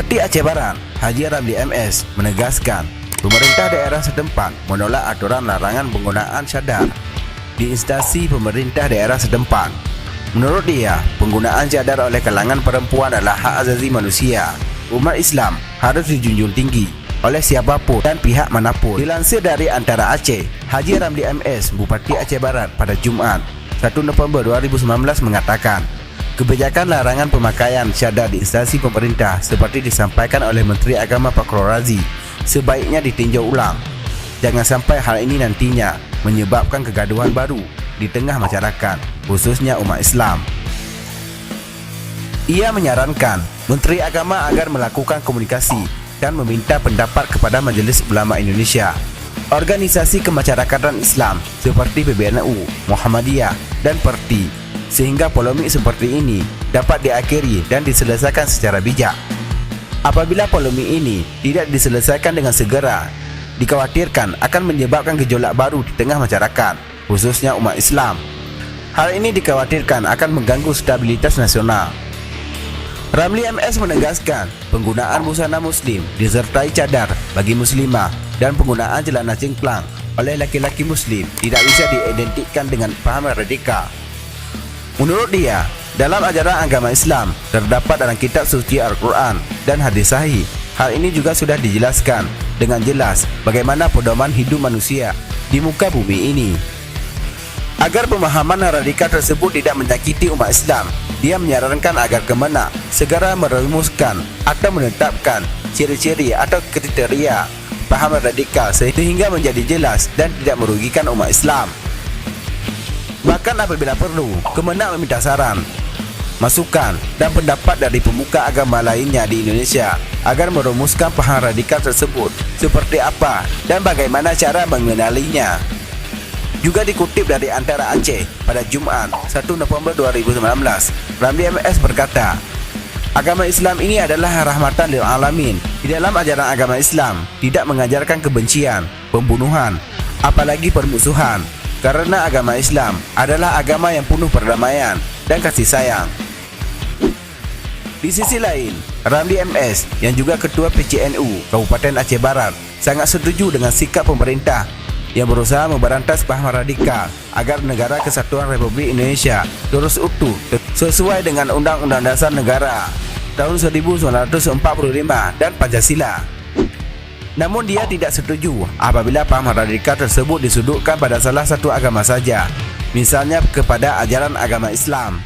Bupati Aceh Barat, Haji Ramli MS menegaskan pemerintah daerah setempat menolak aturan larangan penggunaan cadar di instansi pemerintah daerah setempat. Menurut dia, penggunaan cadar oleh kalangan perempuan adalah hak azazi manusia. Umat Islam harus dijunjung tinggi oleh siapapun dan pihak manapun. Dilansir dari Antara Aceh, Haji Ramli MS, Bupati Aceh Barat pada Jumaat 1 November 2019 mengatakan, kebijakan larangan pemakaian cadar di instansi pemerintah seperti disampaikan oleh Menteri Agama Fakrul Razi sebaiknya ditinjau ulang. Jangan sampai hal ini nantinya menyebabkan kegaduhan baru di tengah masyarakat, khususnya umat Islam. Ia menyarankan Menteri Agama agar melakukan komunikasi dan meminta pendapat kepada Majlis Ulama Indonesia, organisasi kemasyarakatan Islam seperti PBNU, Muhammadiyah dan Perti, sehingga polemik seperti ini dapat diakhiri dan diselesaikan secara bijak. Apabila polemik ini tidak diselesaikan dengan segera, dikhawatirkan akan menyebabkan gejolak baru di tengah masyarakat, khususnya umat Islam. Hal ini dikhawatirkan akan mengganggu stabilitas nasional. Ramli MS menegaskan penggunaan busana muslim disertai cadar bagi muslimah dan penggunaan celana cingklang oleh laki-laki muslim tidak bisa diidentikan dengan paham radikal. Menurut dia, dalam ajaran agama Islam terdapat dalam kitab suci Al-Quran dan hadis sahih. Hal ini juga sudah dijelaskan dengan jelas bagaimana pedoman hidup manusia di muka bumi ini. Agar pemahaman radikal tersebut tidak menyakiti umat Islam, dia menyarankan agar Kemenak segera merumuskan atau menetapkan ciri-ciri atau kriteria paham radikal sehingga menjadi jelas dan tidak merugikan umat Islam. Bahkan apabila perlu, Kemenak meminta saran, masukan dan pendapat dari pemuka agama lainnya di Indonesia agar merumuskan paham radikal tersebut seperti apa dan bagaimana cara mengenalinya. Juga dikutip dari Antara Aceh pada Jumaat 1 November 2019, Ramli MS berkata, agama Islam ini adalah rahmatan lil alamin. Di dalam ajaran agama Islam tidak mengajarkan kebencian, pembunuhan, apalagi permusuhan. Karena agama Islam adalah agama yang penuh perdamaian dan kasih sayang. Di sisi lain, Ramli MS yang juga Ketua PCNU Kabupaten Aceh Barat sangat setuju dengan sikap pemerintah yang berusaha memberantas paham radikal agar Negara Kesatuan Republik Indonesia terus utuh sesuai dengan Undang-Undang Dasar Negara tahun 1945 dan Pancasila. Namun dia tidak setuju apabila paham radikal tersebut disudutkan pada salah satu agama saja, misalnya kepada ajaran agama Islam.